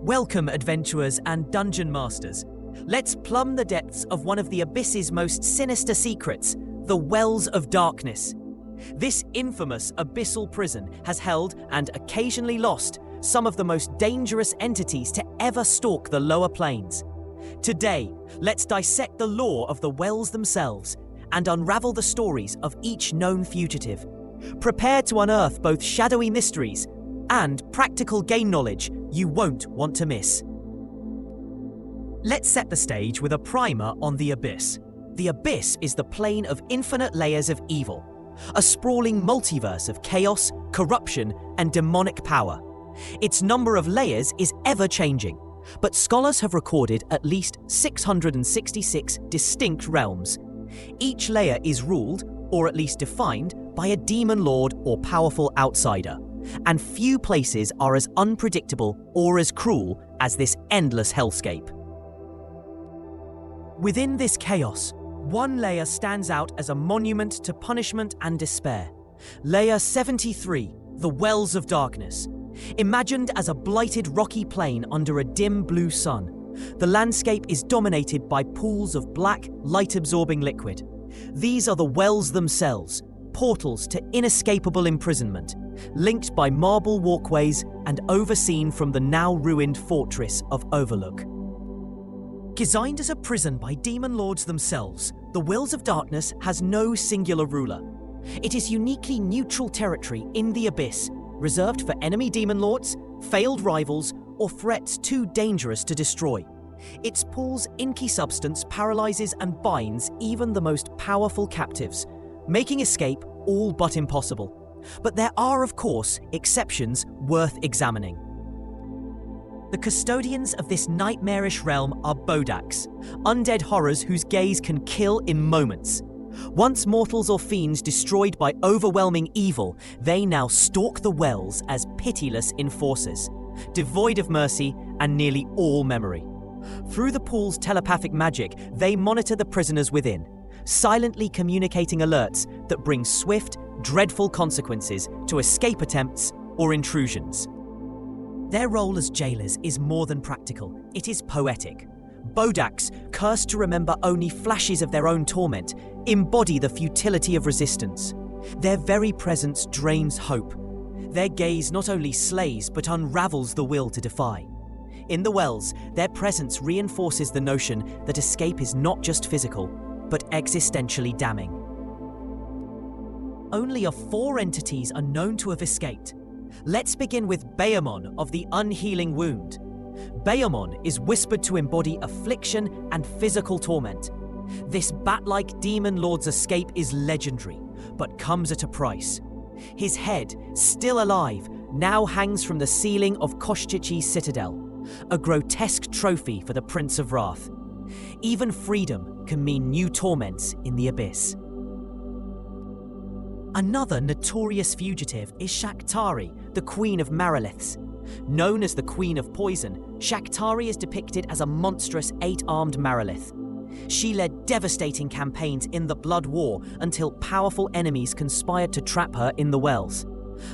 Welcome, adventurers and dungeon masters. Let's plumb the depths of one of the Abyss's most sinister secrets, the Wells of Darkness. This infamous abyssal prison has held, and occasionally lost, some of the most dangerous entities to ever stalk the lower planes. Today, let's dissect the lore of the wells themselves and unravel the stories of each known fugitive. Prepare to unearth both shadowy mysteries and practical game knowledge you won't want to miss. Let's set the stage with a primer on the Abyss. The Abyss is the plane of infinite layers of evil, a sprawling multiverse of chaos, corruption, and demonic power. Its number of layers is ever-changing, but scholars have recorded at least 666 distinct realms. Each layer is ruled, or at least defined, by a demon lord or powerful outsider, and few places are as unpredictable or as cruel as this endless hellscape. Within this chaos, one layer stands out as a monument to punishment and despair. Layer 73, the Wells of Darkness. Imagined as a blighted rocky plain under a dim blue sun, the landscape is dominated by pools of black, light-absorbing liquid. These are the wells themselves, portals to inescapable imprisonment, linked by marble walkways and overseen from the now-ruined fortress of Overlook. Designed as a prison by demon lords themselves, the Wells of Darkness has no singular ruler. It is uniquely neutral territory in the Abyss, reserved for enemy demon lords, failed rivals, or threats too dangerous to destroy. Its pool's inky substance paralyzes and binds even the most powerful captives, making escape all but impossible. But there are, of course, exceptions worth examining. The custodians of this nightmarish realm are Bodaks, undead horrors whose gaze can kill in moments. Once mortals or fiends destroyed by overwhelming evil, they now stalk the wells as pitiless enforcers, devoid of mercy and nearly all memory. Through the pool's telepathic magic, they monitor the prisoners within, silently communicating alerts that bring swift, dreadful consequences to escape attempts or intrusions. Their role as jailers is more than practical, it is poetic. Bodaks, cursed to remember only flashes of their own torment, embody the futility of resistance. Their very presence drains hope. Their gaze not only slays but unravels the will to defy. In the wells, their presence reinforces the notion that escape is not just physical, but existentially damning. Only 4 entities are known to have escaped. Let's begin with Beamon of the Unhealing Wound. Beamon is whispered to embody affliction and physical torment. This bat-like demon lord's escape is legendary, but comes at a price. His head, still alive, now hangs from the ceiling of Koshchichi's citadel, a grotesque trophy for the Prince of Wrath. Even freedom can mean new torments in the Abyss. Another notorious fugitive is Shaktari, the Queen of Mariliths. Known as the Queen of Poison, Shaktari is depicted as a monstrous 8-armed Marilith. She led devastating campaigns in the Blood War until powerful enemies conspired to trap her in the wells.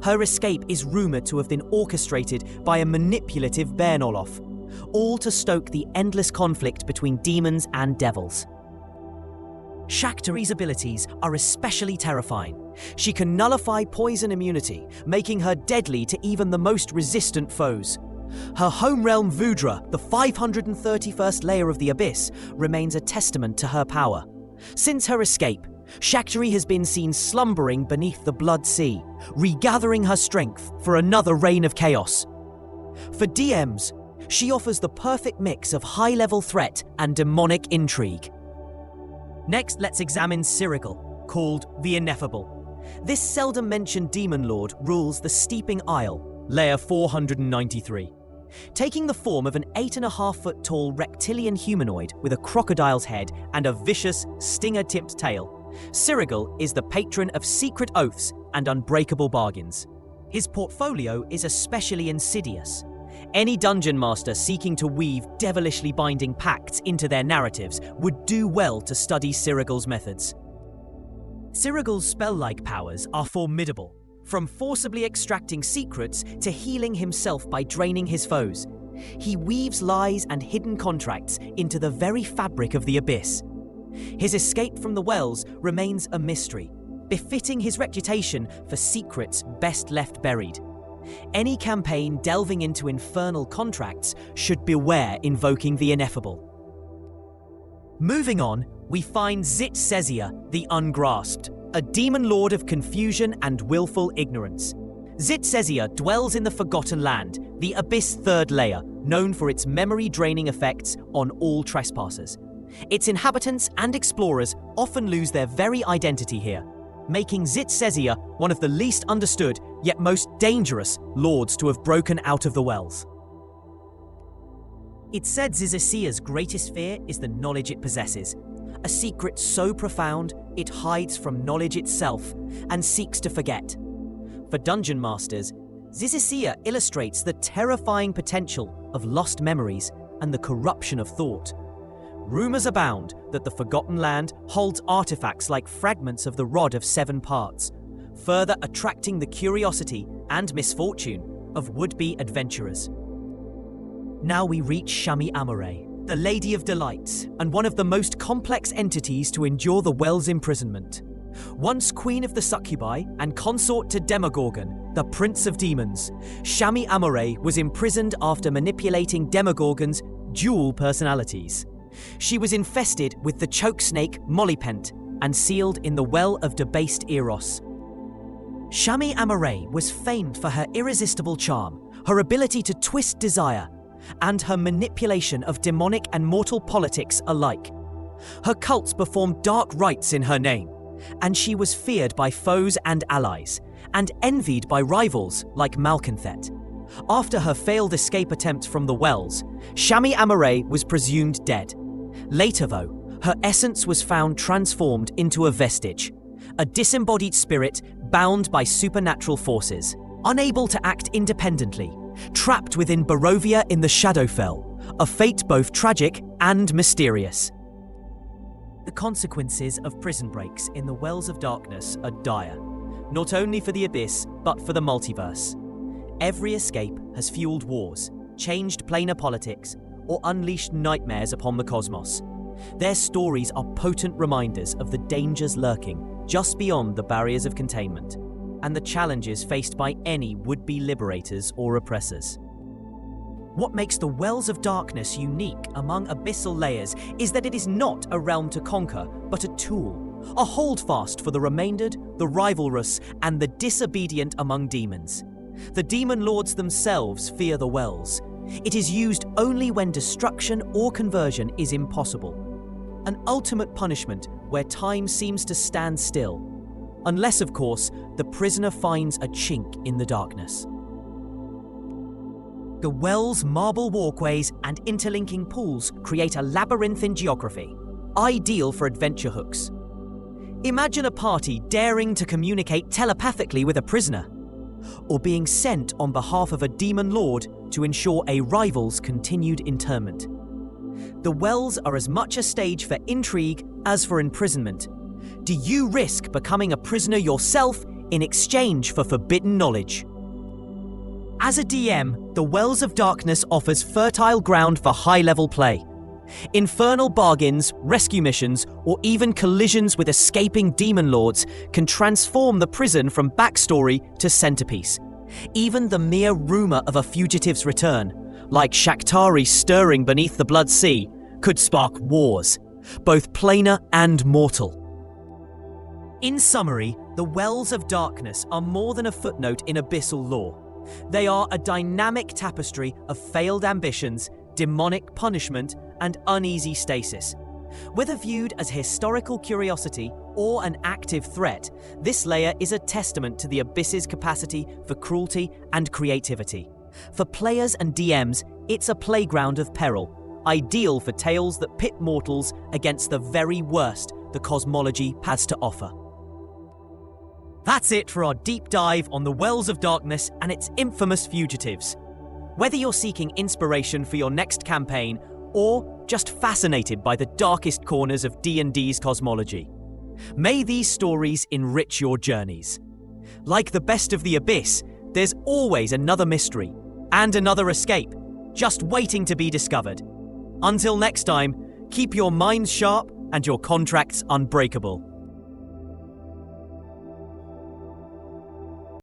Her escape is rumoured to have been orchestrated by a manipulative Bernoloff, all to stoke the endless conflict between demons and devils. Shaktari's abilities are especially terrifying. She can nullify poison immunity, making her deadly to even the most resistant foes. Her home realm Vudra, the 531st layer of the Abyss, remains a testament to her power. Since her escape, Shaktari has been seen slumbering beneath the Blood Sea, regathering her strength for another reign of chaos. For DMs, she offers the perfect mix of high-level threat and demonic intrigue. Next, let's examine Cyrigil, called the Ineffable. This seldom-mentioned demon lord rules the Steeping Isle, layer 493. Taking the form of an 8.5-foot-tall reptilian humanoid with a crocodile's head and a vicious, stinger-tipped tail, Cyrigil is the patron of secret oaths and unbreakable bargains. His portfolio is especially insidious. Any dungeon master seeking to weave devilishly binding pacts into their narratives would do well to study Cyrigil's methods. Cyrigil's spell-like powers are formidable, from forcibly extracting secrets to healing himself by draining his foes. He weaves lies and hidden contracts into the very fabric of the Abyss. His escape from the wells remains a mystery, befitting his reputation for secrets best left buried. Any campaign delving into infernal contracts should beware invoking the ineffable. Moving on, we find Zitzezia, the Ungrasped, a demon lord of confusion and willful ignorance. Zitzezia dwells in the Forgotten Land, the Abyss third layer, known for its memory-draining effects on all trespassers. Its inhabitants and explorers often lose their very identity here, making Zitzezia one of the least understood yet most dangerous lords to have broken out of the wells. It's said Zizicia's greatest fear is the knowledge it possesses, a secret so profound it hides from knowledge itself and seeks to forget. For dungeon masters, Zizicia illustrates the terrifying potential of lost memories and the corruption of thought. Rumors abound that the Forgotten Land holds artifacts like fragments of the Rod of Seven Parts, further attracting the curiosity and misfortune of would-be adventurers. Now we reach Shami Amore, the Lady of Delights, and one of the most complex entities to endure the well's imprisonment. Once queen of the succubi and consort to Demogorgon, the Prince of Demons, Shami Amore was imprisoned after manipulating Demogorgon's dual personalities. She was infested with the choke snake Mollypent and sealed in the well of debased Eros. Shami Amore was famed for her irresistible charm, her ability to twist desire, and her manipulation of demonic and mortal politics alike. Her cults performed dark rites in her name, and she was feared by foes and allies, and envied by rivals like Malconthet. After her failed escape attempt from the wells, Shami Amore was presumed dead. Later, though, her essence was found transformed into a vestige, a disembodied spirit bound by supernatural forces, unable to act independently, trapped within Barovia in the Shadowfell, a fate both tragic and mysterious. The consequences of prison breaks in the Wells of Darkness are dire, not only for the Abyss, but for the multiverse. Every escape has fueled wars, changed planar politics, or unleashed nightmares upon the cosmos. Their stories are potent reminders of the dangers lurking just beyond the barriers of containment, and the challenges faced by any would-be liberators or oppressors. What makes the Wells of Darkness unique among abyssal layers is that it is not a realm to conquer, but a tool, a holdfast for the remaindered, the rivalrous, and the disobedient among demons. The demon lords themselves fear the Wells. It is used only when destruction or conversion is impossible. An ultimate punishment where time seems to stand still, unless, of course, the prisoner finds a chink in the darkness. The Wells' marble walkways and interlinking pools create a labyrinthine geography, ideal for adventure hooks. Imagine a party daring to communicate telepathically with a prisoner, or being sent on behalf of a demon lord to ensure a rival's continued internment. The Wells are as much a stage for intrigue as for imprisonment. Do you risk becoming a prisoner yourself in exchange for forbidden knowledge? As a DM, the Wells of Darkness offers fertile ground for high-level play. Infernal bargains, rescue missions, or even collisions with escaping demon lords can transform the prison from backstory to centerpiece. Even the mere rumor of a fugitive's return, like Shaktari stirring beneath the Blood Sea, could spark wars, both planar and mortal. In summary, the Wells of Darkness are more than a footnote in abyssal lore. They are a dynamic tapestry of failed ambitions, demonic punishment, and uneasy stasis. Whether viewed as historical curiosity or an active threat, this layer is a testament to the Abyss's capacity for cruelty and creativity. For players and DMs, it's a playground of peril, ideal for tales that pit mortals against the very worst the cosmology has to offer. That's it for our deep dive on the Wells of Darkness and its infamous fugitives. Whether you're seeking inspiration for your next campaign or just fascinated by the darkest corners of D&D's cosmology, may these stories enrich your journeys. Like the best of the Abyss, there's always another mystery and another escape, just waiting to be discovered. Until next time, keep your minds sharp and your contracts unbreakable.